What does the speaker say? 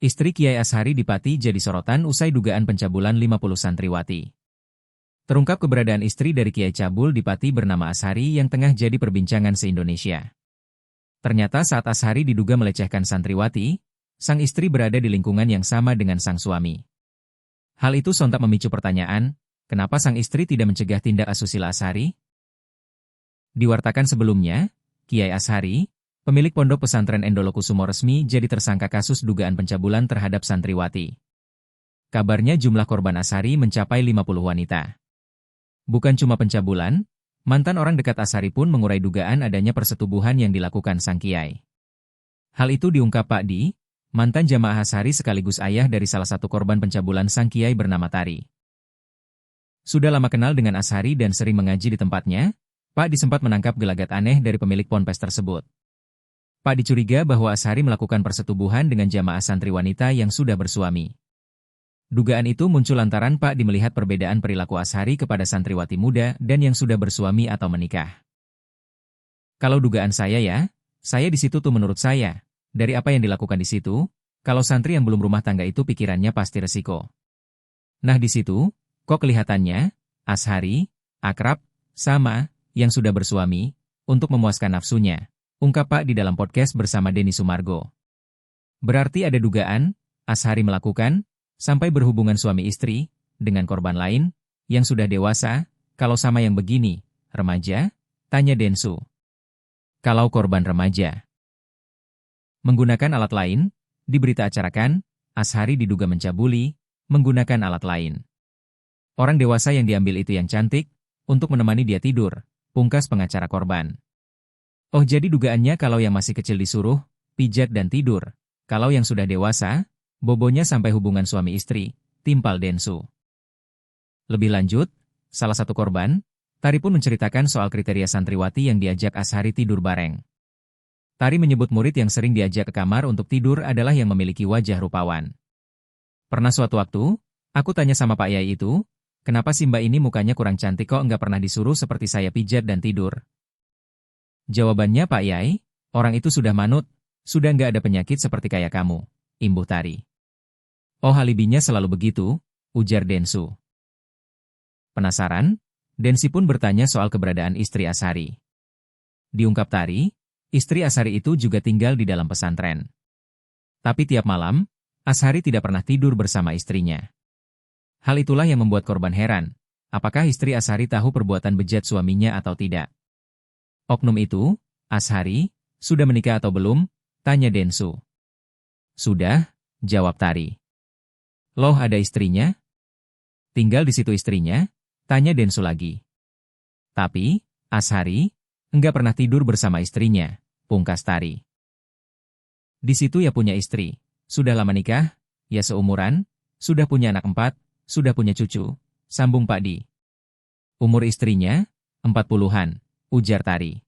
Istri Kiai Ashari di Pati jadi sorotan usai dugaan pencabulan 50 santriwati. Terungkap keberadaan istri dari Kiai Cabul di Pati bernama Ashari yang tengah jadi perbincangan se-Indonesia. Ternyata saat Ashari diduga melecehkan santriwati, sang istri berada di lingkungan yang sama dengan sang suami. Hal itu sontak memicu pertanyaan, kenapa sang istri tidak mencegah tindak asusila Ashari? Diwartakan sebelumnya, Kiai Ashari, pemilik pondok pesantren Endolokusumo resmi jadi tersangka kasus dugaan pencabulan terhadap santriwati. Kabarnya jumlah korban Ashari mencapai 50 wanita. Bukan cuma pencabulan, mantan orang dekat Ashari pun mengurai dugaan adanya persetubuhan yang dilakukan sang kiai. Hal itu diungkap Pak Di, mantan jamaah Ashari sekaligus ayah dari salah satu korban pencabulan sang kiai bernama Tari. Sudah lama kenal dengan Ashari dan sering mengaji di tempatnya, Pak Di sempat menangkap gelagat aneh dari pemilik ponpes tersebut. Pak Di curiga bahwa Ashari melakukan persetubuhan dengan jamaah santri wanita yang sudah bersuami. Dugaan itu muncul lantaran Pak Di melihat perbedaan perilaku Ashari kepada santriwati muda dan yang sudah bersuami atau menikah. Kalau dugaan saya di situ tuh menurut saya, dari apa yang dilakukan di situ, kalau santri yang belum rumah tangga itu pikirannya pasti resiko. Nah di situ, kok kelihatannya, Ashari, akrab, sama, yang sudah bersuami, untuk memuaskan nafsunya, ungkap Pak Di dalam podcast bersama Denny Sumargo. Berarti ada dugaan, Ashari melakukan, sampai berhubungan suami istri, dengan korban lain, yang sudah dewasa, kalau sama yang begini, remaja? Tanya Densu. Kalau korban remaja. Menggunakan alat lain, di berita acarakan, Ashari diduga mencabuli, menggunakan alat lain. Orang dewasa yang diambil itu yang cantik, untuk menemani dia tidur, pungkas pengacara korban. Oh jadi dugaannya kalau yang masih kecil disuruh, pijat dan tidur, kalau yang sudah dewasa, bobonya sampai hubungan suami istri, timpal Densu. Lebih lanjut, salah satu korban, Tari pun menceritakan soal kriteria santriwati yang diajak Ashari tidur bareng. Tari menyebut murid yang sering diajak ke kamar untuk tidur adalah yang memiliki wajah rupawan. Pernah suatu waktu, aku tanya sama Pak Yai itu, kenapa si Mbak ini mukanya kurang cantik kok nggak pernah disuruh seperti saya pijat dan tidur? Jawabannya Pak Yai, orang itu sudah manut, sudah nggak ada penyakit seperti kayak kamu, imbuh Tari. Oh alibinya selalu begitu, ujar Densu. Penasaran? Densi pun bertanya soal keberadaan istri Ashari. Diungkap Tari, istri Ashari itu juga tinggal di dalam pesantren. Tapi tiap malam, Ashari tidak pernah tidur bersama istrinya. Hal itulah yang membuat korban heran, apakah istri Ashari tahu perbuatan bejat suaminya atau tidak. Oknum itu, Ashari, sudah menikah atau belum? Tanya Densu. Sudah, jawab Tari. Loh ada istrinya? Tinggal di situ istrinya? Tanya Densu lagi. Tapi, Ashari, enggak pernah tidur bersama istrinya, pungkas Tari. Di situ ya punya istri, sudah lama nikah, ya seumuran, sudah punya anak 4, sudah punya cucu, sambung Pak Di. Umur istrinya? 40-an, ujar Tari.